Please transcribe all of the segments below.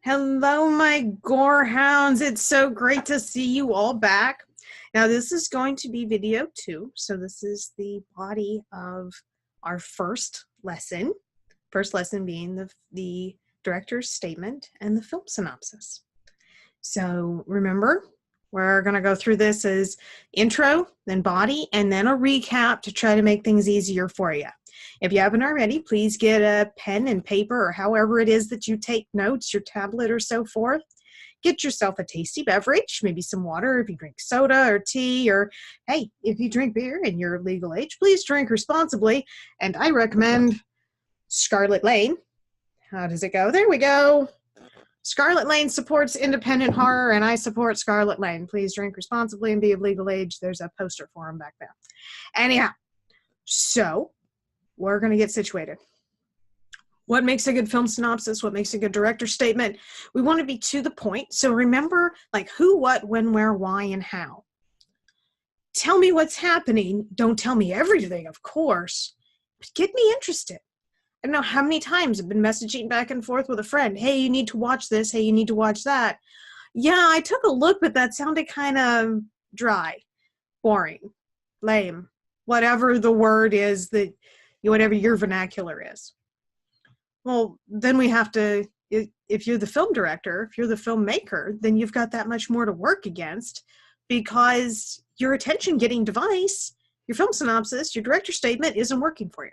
Hello, my gore hounds. It's so great to see you all back. Now, this is going to be video 2. So this is the body of our first lesson. First lesson being the director's statement and the film synopsis. So remember, we're going to go through this as intro, then body, and then a recap to try to make things easier for you. If you haven't already, please get a pen and paper or however it is that you take notes, your tablet or so forth. Get yourself a tasty beverage, maybe some water if you drink soda or tea, or hey, if you drink beer and you're legal age, please drink responsibly. And I recommend Scarlet Lane. How does it go? There we go. Scarlet Lane supports independent horror, and I support Scarlet Lane. Please drink responsibly and be of legal age. There's a poster for him back there. Anyhow, so we're going to get situated. What makes a good film synopsis? What makes a good director statement? We want to be to the point. So remember, like, who, what, when, where, why, and how. Tell me what's happening. Don't tell me everything, of course, but get me interested. I don't know how many times I've been messaging back and forth with a friend. Hey, you need to watch this. Hey, you need to watch that. Yeah, I took a look, but that sounded kind of dry, boring, lame, whatever the word is that, whatever your vernacular is. Well, then we have to, if you're the film director, if you're the filmmaker, then you've got that much more to work against because your attention-getting device, your film synopsis, your director statement isn't working for you.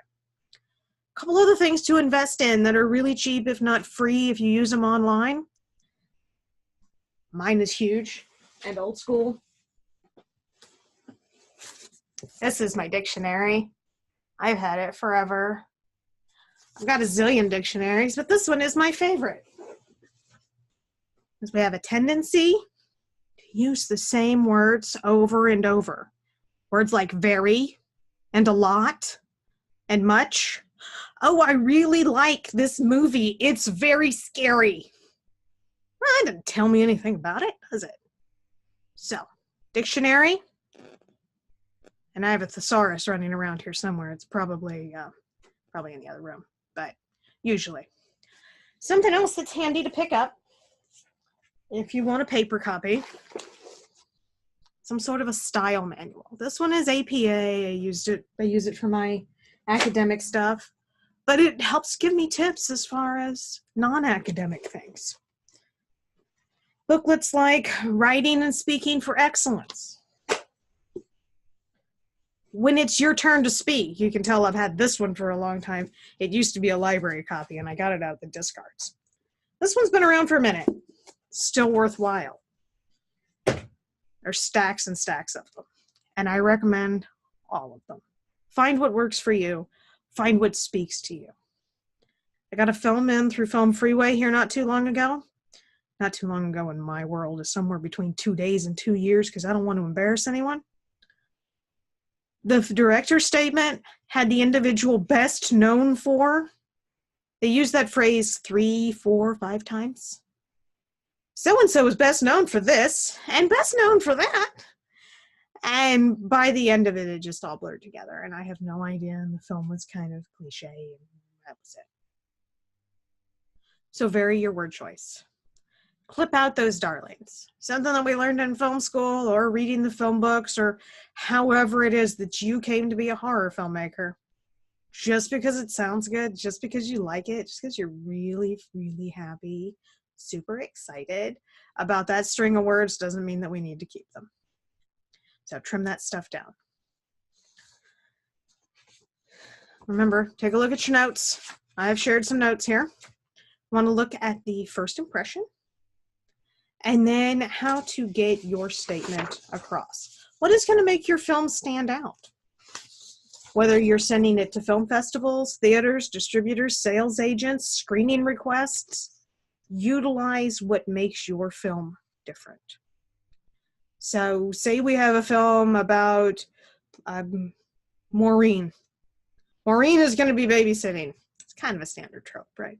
A couple other things to invest in that are really cheap, if not free, if you use them online. Mine is huge and old school. This is my dictionary. I've had it forever. I've got a zillion dictionaries, but this one is my favorite. Because we have a tendency to use the same words over and over. Words like very and a lot and much. Oh, I really like this movie. It's very scary. Well, that didn't tell me anything about it, does it? So, dictionary. And I have a thesaurus running around here somewhere. It's probably in the other room, but usually. Something else that's handy to pick up if you want a paper copy. Some sort of a style manual. This one is APA. I use it for my academic stuff, but it helps give me tips as far as non-academic things. Booklets like Writing and Speaking for Excellence. When it's your turn to speak, you can tell I've had this one for a long time. It used to be a library copy, and I got it out of the discards. This one's been around for a minute. Still worthwhile. There's stacks and stacks of them, and I recommend all of them. Find what works for you. Find what speaks to you. I got a film in through Film Freeway here not too long ago. Not too long ago in my world is somewhere between 2 days and 2 years because I don't want to embarrass anyone. The director's statement had the individual best known for. They used that phrase 3, 4, 5 times. So-and-so is best known for this and best known for that. And by the end of it, it just all blurred together. And I have no idea. And the film was kind of cliche. And that was it. So vary your word choice. Clip out those darlings. Something that we learned in film school or reading the film books or however it is that you came to be a horror filmmaker. Just because it sounds good, just because you like it, just because you're really, really happy, super excited about that string of words doesn't mean that we need to keep them. So trim that stuff down. Remember, take a look at your notes. I have shared some notes here. Want to look at the first impression. And then how to get your statement across. What is going to make your film stand out? Whether you're sending it to film festivals, theaters, distributors, sales agents, screening requests, utilize what makes your film different. So say we have a film about Maureen. Maureen is going to be babysitting. It's kind of a standard trope, right?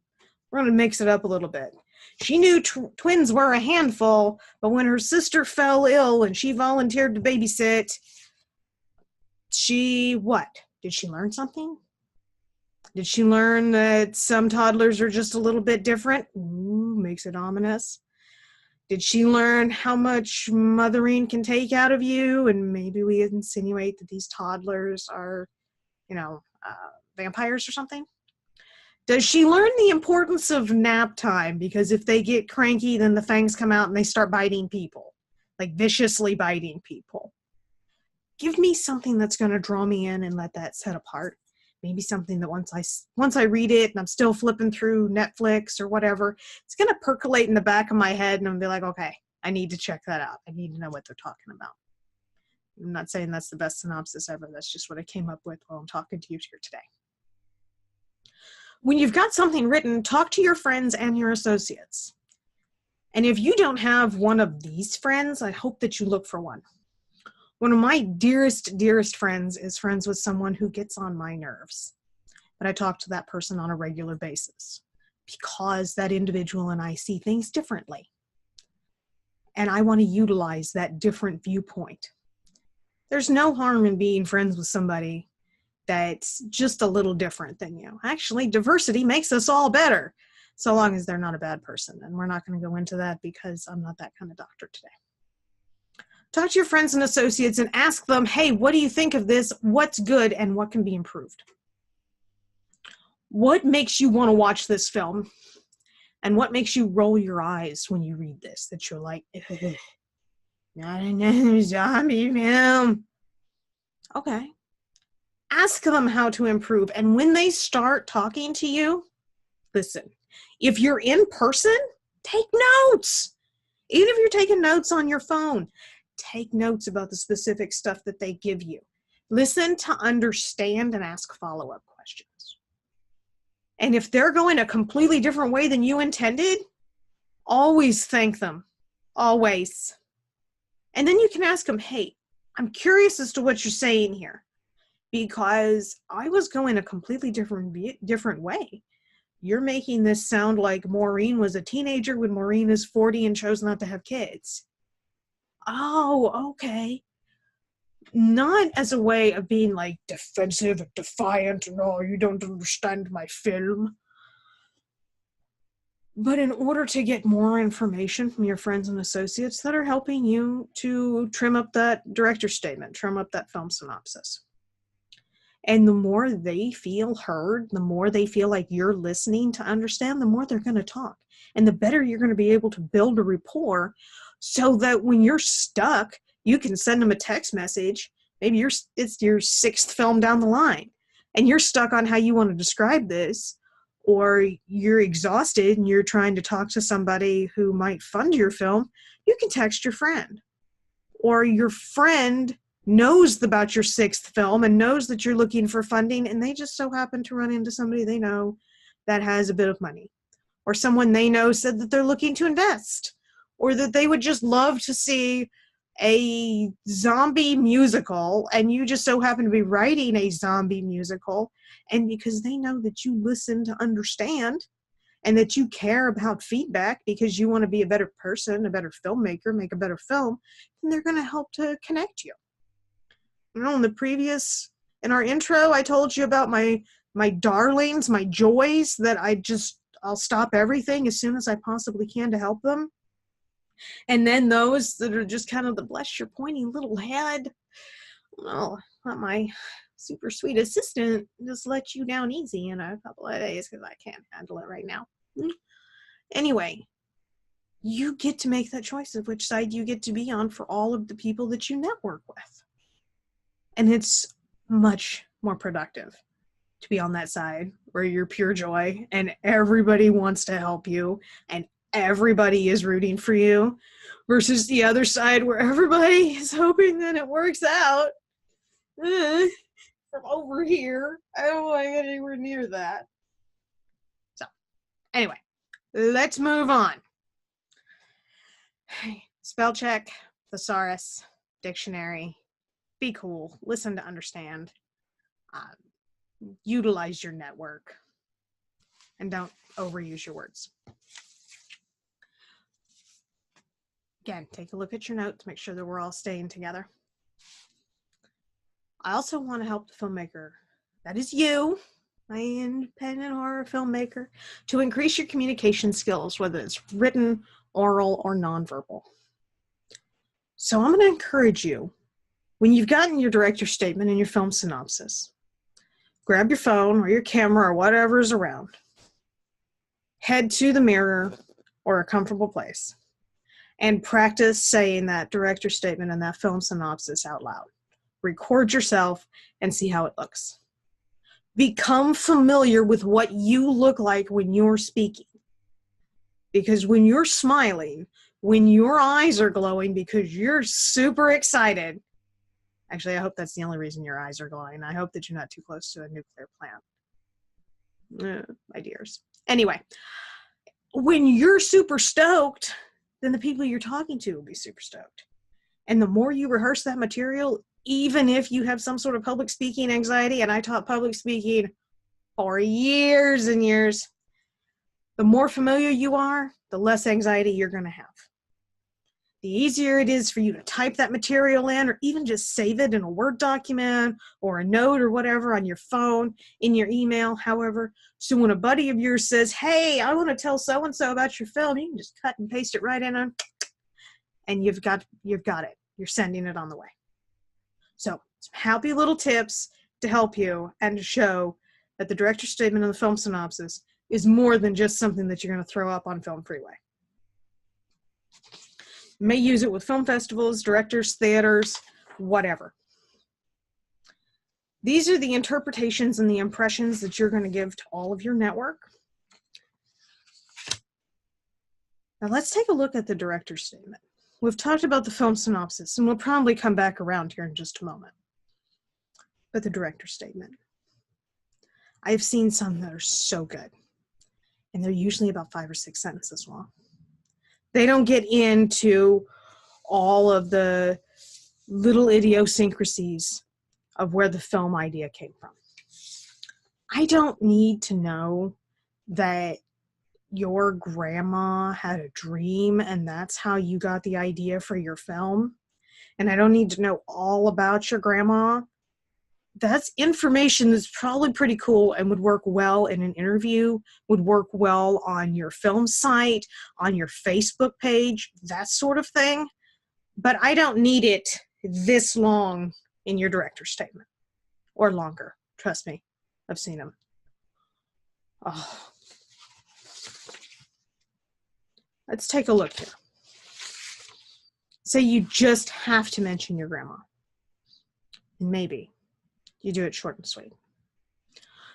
We're going to mix it up a little bit. She knew twins were a handful, but when her sister fell ill and she volunteered to babysit, what? Did she learn something? Did she learn that some toddlers are just a little bit different? Ooh, makes it ominous? Did she learn how much mothering can take out of you? And maybe we insinuate that these toddlers are, vampires or something? Does she learn the importance of nap time? Because if they get cranky, then the fangs come out and they start biting people, like viciously biting people. Give me something that's going to draw me in and let that set apart. Maybe something that once I read it and I'm still flipping through Netflix or whatever, it's going to percolate in the back of my head and I'm going to be like, okay, I need to check that out. I need to know what they're talking about. I'm not saying that's the best synopsis ever. That's just what I came up with while I'm talking to you here today. When you've got something written, talk to your friends and your associates. And if you don't have one of these friends, I hope that you look for one. One of my dearest, dearest friends is friends with someone who gets on my nerves. But I talk to that person on a regular basis because that individual and I see things differently. And I want to utilize that different viewpoint. There's no harm in being friends with somebody that's just a little different than you. Actually, diversity makes us all better, so long as they're not a bad person. And we're not going to go into that because I'm not that kind of doctor today. Talk to your friends and associates and ask them, hey, what do you think of this? What's good and what can be improved? What makes you want to watch this film? And what makes you roll your eyes when you read this? That you're like, not another zombie film. Okay. Ask them how to improve. And when they start talking to you, listen. If you're in person, take notes. Even if you're taking notes on your phone, take notes about the specific stuff that they give you. Listen to understand and ask follow-up questions. And if they're going a completely different way than you intended, always thank them. Always. And then you can ask them, hey, I'm curious as to what you're saying here, because I was going a completely different way. You're making this sound like Maureen was a teenager when Maureen is 40 and chose not to have kids. Oh, okay. Not as a way of being like defensive, defiant, no, you don't understand my film. But in order to get more information from your friends and associates that are helping you to trim up that director's statement, trim up that film synopsis. And the more they feel heard, the more they feel like you're listening to understand, the more they're going to talk. And the better you're going to be able to build a rapport so that when you're stuck, you can send them a text message. Maybe it's your 6th film down the line and you're stuck on how you want to describe this, or you're exhausted and you're trying to talk to somebody who might fund your film. You can text your friend, or your friend knows about your 6th film and knows that you're looking for funding, and they just so happen to run into somebody they know that has a bit of money, or someone they know said that they're looking to invest, or that they would just love to see a zombie musical, and you just so happen to be writing a zombie musical, and because they know that you listen to understand and that you care about feedback because you want to be a better person, a better filmmaker, make a better film, then they're going to help to connect you. You know, in our intro, I told you about my darlings, my joys, that I'll stop everything as soon as I possibly can to help them. And then those that are just kind of the bless your pointy little head, well, let my super sweet assistant just let you down easy in a couple of days because I can't handle it right now. Anyway, you get to make that choice of which side you get to be on for all of the people that you network with. And it's much more productive to be on that side where you're pure joy and everybody wants to help you and everybody is rooting for you, versus the other side where everybody is hoping that it works out. From over here, I don't want to get anywhere near that. So, anyway, let's move on. Spell check, thesaurus, dictionary. Be cool. Listen to understand. Utilize your network. And don't overuse your words. Again, take a look at your notes. Make sure that we're all staying together. I also want to help the filmmaker. That is you. independent horror filmmaker, to increase your communication skills, whether it's written, oral, or nonverbal. So I'm going to encourage you, when you've gotten your director's statement and your film synopsis, grab your phone or your camera or whatever's around, head to the mirror or a comfortable place, and practice saying that director's statement and that film synopsis out loud. Record yourself and see how it looks. Become familiar with what you look like when you're speaking. Because when you're smiling, when your eyes are glowing because you're super excited, actually, I hope that's the only reason your eyes are glowing. I hope that you're not too close to a nuclear plant. My dears. Anyway, when you're super stoked, then the people you're talking to will be super stoked. And the more you rehearse that material, even if you have some sort of public speaking anxiety, and I taught public speaking for years and years, the more familiar you are, the less anxiety you're going to have. The easier it is for you to type that material in, or even just save it in a Word document or a note or whatever on your phone, in your email, however. So when a buddy of yours says, hey, I want to tell so-and-so about your film, you can just cut and paste it right in and you've got it. You're sending it on the way. So some happy little tips to help you and to show that the director's statement and the film synopsis is more than just something that you're going to throw up on Film Freeway. You may use it with film festivals, directors, theaters, whatever. These are the interpretations and the impressions that you're going to give to all of your network. Now let's take a look at the director's statement. We've talked about the film synopsis, and we'll probably come back around here in just a moment. But the director's statement. I've seen some that are so good, and they're usually about 5 or 6 sentences long. They don't get into all of the little idiosyncrasies of where the film idea came from. I don't need to know that your grandma had a dream and that's how you got the idea for your film. And I don't need to know all about your grandma. That's information that's probably pretty cool and would work well in an interview, would work well on your film site, on your Facebook page, that sort of thing. But I don't need it this long in your director's statement, or longer. Trust me, I've seen them. Oh. Let's take a look here. Say you just have to mention your grandma. And maybe you do it short and sweet.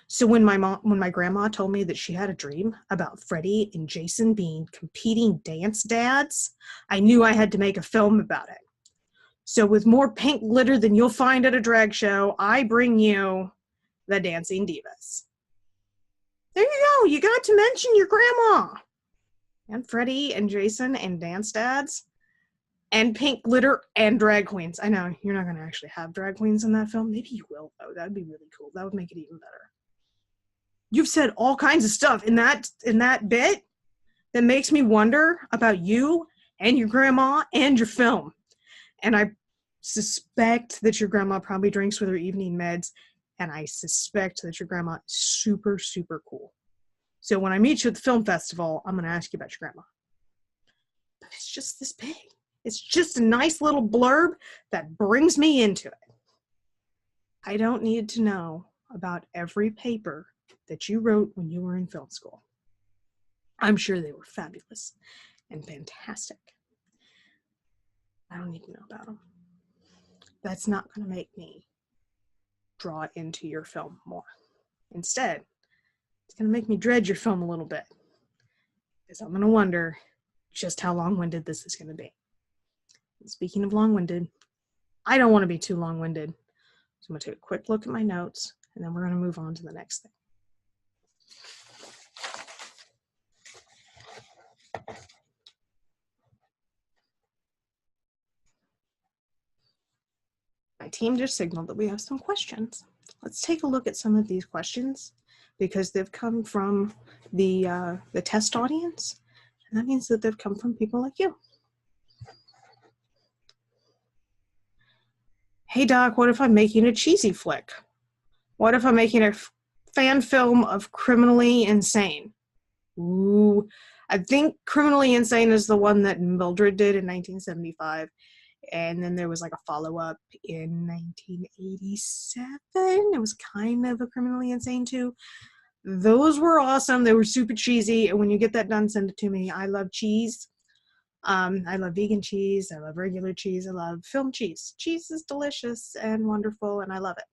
So when my grandma told me that she had a dream about Freddie and Jason being competing dance dads, I knew I had to make a film about it. So with more pink glitter than you'll find at a drag show, I bring you the Dancing Divas. There you go. You got to mention your grandma. And Freddie and Jason and dance dads and pink glitter and drag queens. I know you're not going to actually have drag queens in that film. Maybe you will, though. That would be really cool. That would make it even better. You've said all kinds of stuff in that bit that makes me wonder about you and your grandma and your film. And I suspect that your grandma probably drinks with her evening meds, and I suspect that your grandma is super, super cool. So when I meet you at the film festival, I'm going to ask you about your grandma. But it's just this big. It's just a nice little blurb that brings me into it. I don't need to know about every paper that you wrote when you were in film school. I'm sure they were fabulous and fantastic. I don't need to know about them. That's not going to make me draw into your film more. Instead, it's going to make me dread your film a little bit, because I'm going to wonder just how long-winded this is going to be. And speaking of long-winded, I don't want to be too long-winded. So I'm going to take a quick look at my notes, and then we're going to move on to the next thing. My team just signaled that we have some questions. Let's take a look at some of these questions, because they've come from the test audience, and that means that they've come from people like you. Hey Doc, what if I'm making a cheesy flick? What if I'm making a fan film of Criminally Insane. Ooh, I think Criminally Insane is the one that Mildred did in 1975. And then there was like a follow-up in 1987. It was kind of a Criminally Insane too. Those were awesome. They were super cheesy. And when you get that done, send it to me. I love cheese. I love vegan cheese. I love regular cheese. I love film cheese. Cheese is delicious and wonderful, and I love it.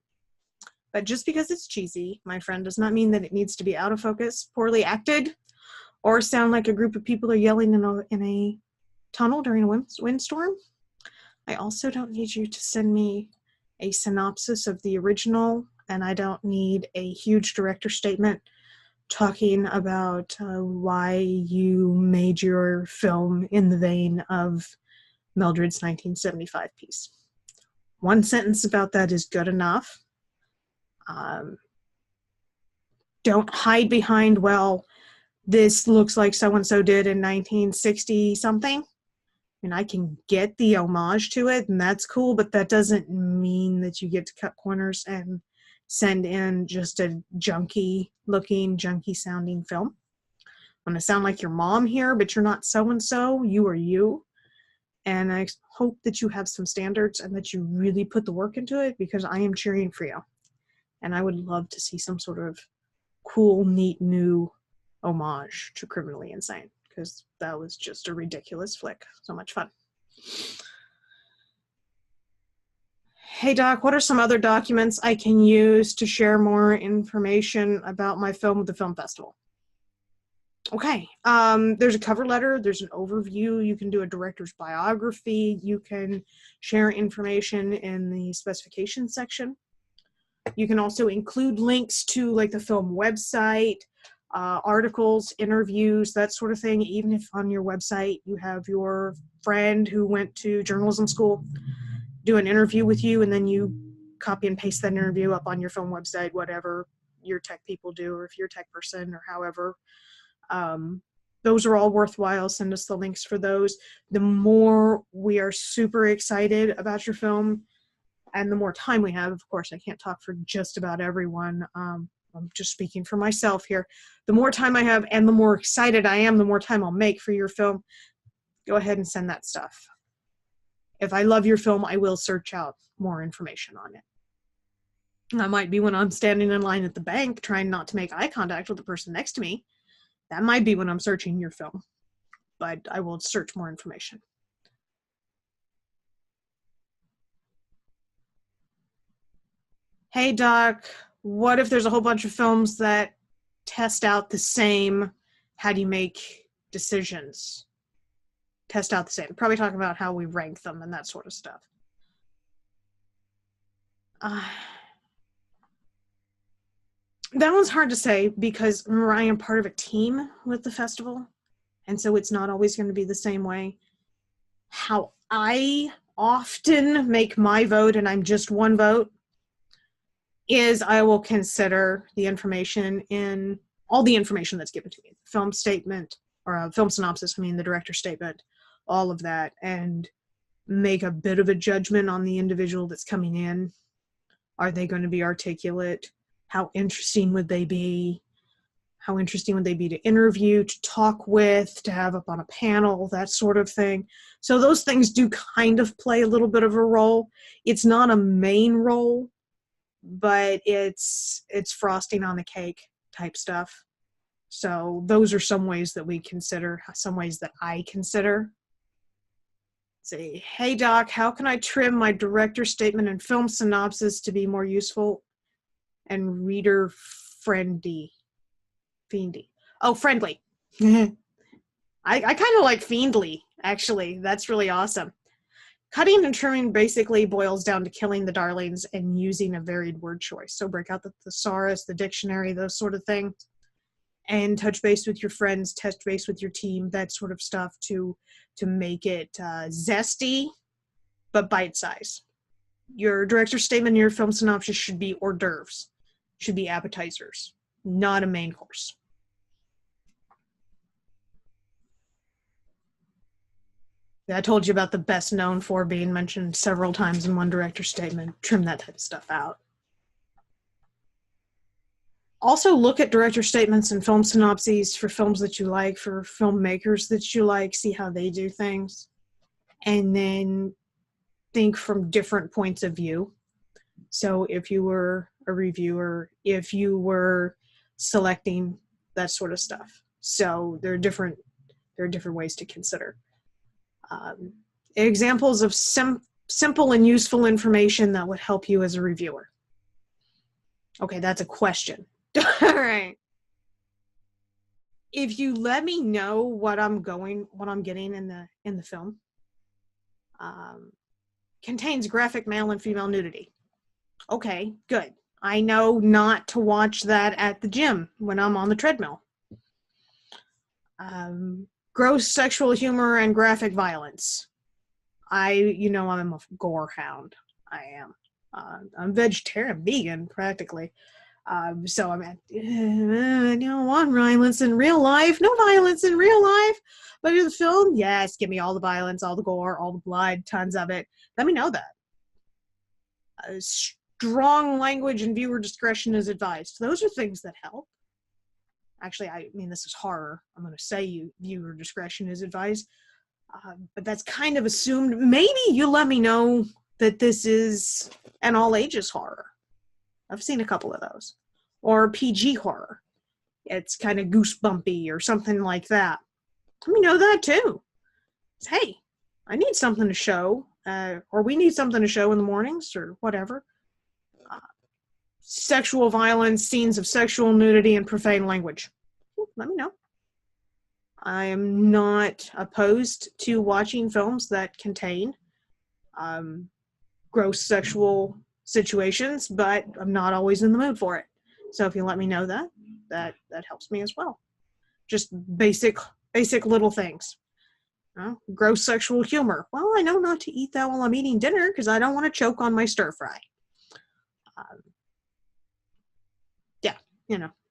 But just because it's cheesy, my friend, does not mean that it needs to be out of focus, poorly acted, or sound like a group of people are yelling in a tunnel during a windstorm. I also don't need you to send me a synopsis of the original, and I don't need a huge director statement talking about why you made your film in the vein of Mildred's 1975 piece. One sentence about that is good enough. Don't hide behind, well, this looks like so-and-so did in 1960 something. And I can get the homage to it, and that's cool, but that doesn't mean that you get to cut corners and send in just a junky-looking, junky-sounding film. I'm going to sound like your mom here, but you're not so-and-so. You are you. And I hope that you have some standards and that you really put the work into it, because I am cheering for you. And I would love to see some sort of cool, neat, new homage to Criminally Insane, because that was just a ridiculous flick. So much fun. Hey, Doc, what are some other documents I can use to share more information about my film with the film festival? Okay, there's a cover letter, there's an overview, you can do a director's biography, you can share information in the specification section. You can also include links to like the film website, articles, interviews, that sort of thing. Even if on your website you have your friend who went to journalism school do an interview with you, and then you copy and paste that interview up on your film website, whatever your tech people do, or if you're a tech person, or however. Those are all worthwhile. Send us the links for those. The more we are super excited about your film, and the more time we have, of course, I can't talk for just about everyone. I'm just speaking for myself here. The more time I have and the more excited I am, the more time I'll make for your film. Go ahead and send that stuff. If I love your film, I will search out more information on it. That might be when I'm standing in line at the bank trying not to make eye contact with the person next to me. That might be when I'm searching your film, but I will search more information. Hey, Doc, what if there's a whole bunch of films that test out the same? How do you make decisions? Test out the same. Probably talking about how we rank them and that sort of stuff. That one's hard to say because I am part of a team with the festival, and so it's not always going to be the same way. How I often make my vote, and I'm just one vote, is I will consider the information in all the information that's given to me. Film statement, or a film synopsis, the director's statement, all of that, and make a bit of a judgment on the individual that's coming in. Are they going to be articulate? How interesting would they be? How interesting would they be to interview, to talk with, to have up on a panel, that sort of thing. So those things do kind of play a little bit of a role. It's not a main role, but it's frosting on the cake type stuff. So those are some ways that we consider, some ways that I consider. Say, hey, Doc, how can I trim my director's statement and film synopsis to be more useful and reader friendly? Oh, friendly. I kind of like fiendly, actually. That's really awesome. Cutting and trimming basically boils down to killing the darlings and using a varied word choice. So break out the thesaurus, the dictionary, those sort of things, and touch base with your friends, touch base with your team, that sort of stuff to make it zesty, but bite-sized. Your director's statement and your film synopsis should be hors d'oeuvres, should be appetizers, not a main course. Yeah, I told you about the best known for being mentioned several times in one director's statement. Trim that type of stuff out. Also look at director statements and film synopses for films that you like, for filmmakers that you like, see how they do things. And then think from different points of view. So if you were a reviewer, if you were selecting, that sort of stuff. So there are different ways to consider. Examples of simple and useful information that would help you as a reviewer. Okay, that's a question. All right. If you let me know what I'm getting in the film, contains graphic male and female nudity. Okay, good. I know not to watch that at the gym when I'm on the treadmill. Gross sexual humor and graphic violence. I'm a gore hound. I am. I'm vegetarian, vegan, practically. So I don't want violence in real life. No violence in real life. But in the film, yes, give me all the violence, all the gore, all the blood, tons of it. Let me know that. Strong language and viewer discretion is advised. Those are things that help. Actually, this is horror. I'm going to say viewer discretion is advised. But that's kind of assumed. Maybe you let me know that this is an all ages horror. I've seen a couple of those. Or PG horror. It's kind of goosebumpy or something like that. Let me know that too. Hey, I need something to show. Or we need something to show in the mornings or whatever. Sexual violence, scenes of sexual nudity, and profane language. Let me know. I am not opposed to watching films that contain gross sexual situations, but I'm not always in the mood for it. So if you let me know that helps me as well. Just basic little things. Gross sexual humor. Well, I know not to eat that while I'm eating dinner because I don't want to choke on my stir fry.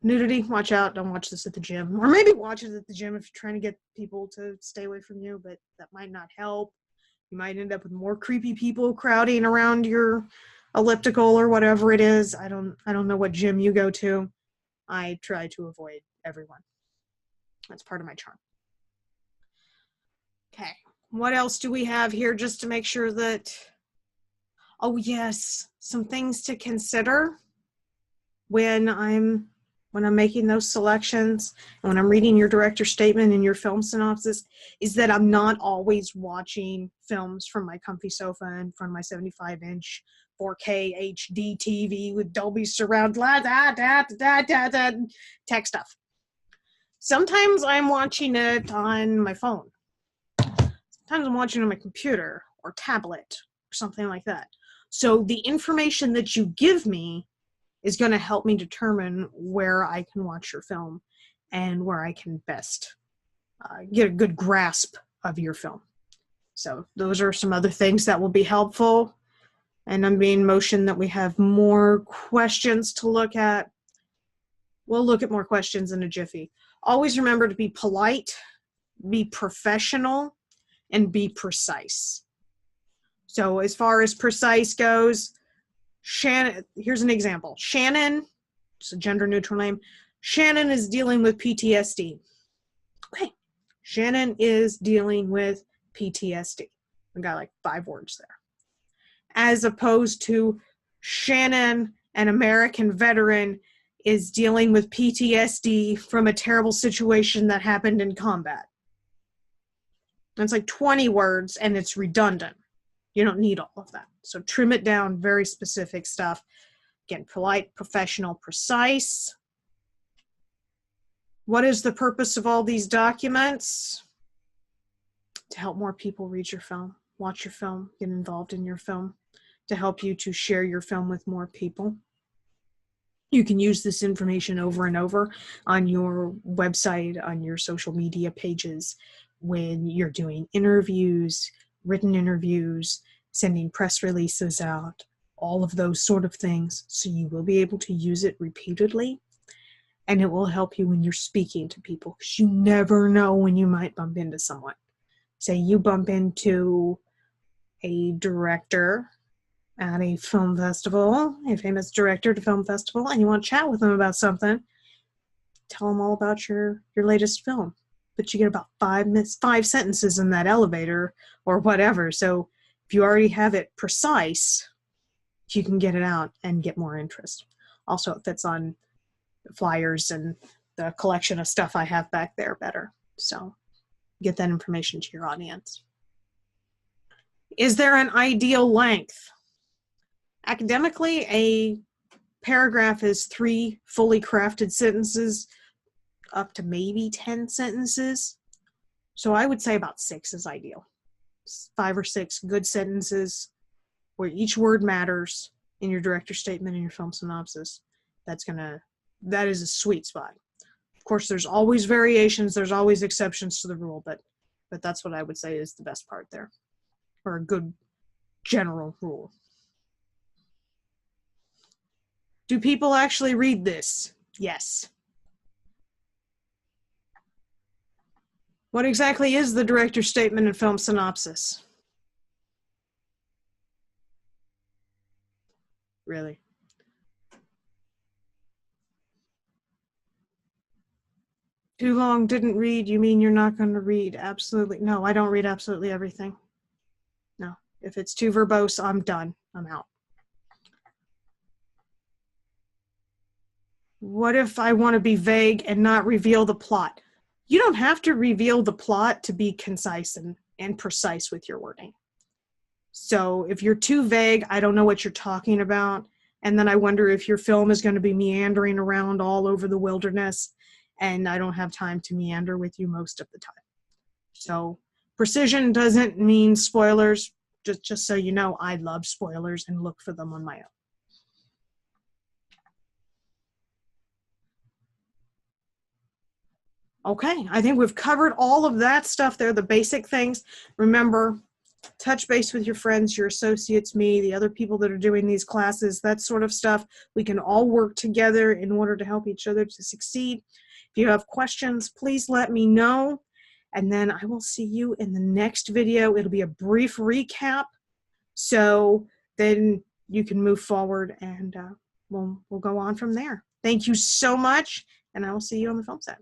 Nudity, watch out. Don't watch this at the gym. Or maybe watch it at the gym if you're trying to get people to stay away from you, but that might not help. You might end up with more creepy people crowding around your elliptical or whatever it is. I don't know what gym you go to. I try to avoid everyone. That's part of my charm. Okay. What else do we have here just to make sure that... Oh, yes. Some things to consider when I'm making those selections and when I'm reading your director statement and your film synopsis is that I'm not always watching films from my comfy sofa in front of my 75-inch 4K HD TV with Dolby Surround, tech stuff. Sometimes I'm watching it on my phone. Sometimes I'm watching it on my computer or tablet or something like that. So the information that you give me is going to help me determine where I can watch your film and where I can best get a good grasp of your film. So those are some other things that will be helpful. And I'm being motioned that we have more questions to look at. We'll look at more questions in a jiffy. Always remember to be polite, be professional, and be precise. So as far as precise goes, Shannon, here's an example. Shannon, it's a gender neutral name. Shannon is dealing with PTSD. Okay. Shannon is dealing with PTSD. We got like 5 words there. As opposed to Shannon, an American veteran, is dealing with PTSD from a terrible situation that happened in combat. That's like 20 words and it's redundant. You don't need all of that. So trim it down, very specific stuff. Again, polite, professional, precise. What is the purpose of all these documents? To help more people read your film, watch your film, get involved in your film, to help you to share your film with more people. You can use this information over and over on your website, on your social media pages, when you're doing interviews, written interviews, sending press releases out, all of those sort of things. So you will be able to use it repeatedly, and it will help you when you're speaking to people, because you never know when you might bump into someone. Say you bump into a director at a film festival, a famous director at a film festival, and you want to chat with them about something, tell them all about your latest film. But you get about 5 sentences in that elevator or whatever. So if you already have it precise, you can get it out and get more interest. Also, it fits on flyers and the collection of stuff I have back there better. So get that information to your audience. Is there an ideal length? Academically, a paragraph is 3 fully crafted sentences up to maybe 10 sentences. So I would say about 6 is ideal. 5 or 6 good sentences where each word matters in your director statement and your film synopsis. That is a sweet spot. Of course, there's always variations, there's always exceptions to the rule, but that's what I would say is the best part there, or a good general rule. Do people actually read this? Yes. What exactly is the director's statement and film synopsis? Really? Too long, didn't read, you mean you're not going to read absolutely? No, I don't read absolutely everything. No. If it's too verbose, I'm done. I'm out. What if I want to be vague and not reveal the plot? You don't have to reveal the plot to be concise and precise with your wording. So if you're too vague, I don't know what you're talking about. And then I wonder if your film is going to be meandering around all over the wilderness, and I don't have time to meander with you most of the time. So precision doesn't mean spoilers. Just so you know, I love spoilers and look for them on my own. Okay, I think we've covered all of that stuff there, the basic things. Remember, touch base with your friends, your associates, me, the other people that are doing these classes, that sort of stuff. We can all work together in order to help each other to succeed. If you have questions, please let me know. And then I will see you in the next video. It'll be a brief recap, so then you can move forward, and we'll go on from there. Thank you so much, and I will see you on the film set.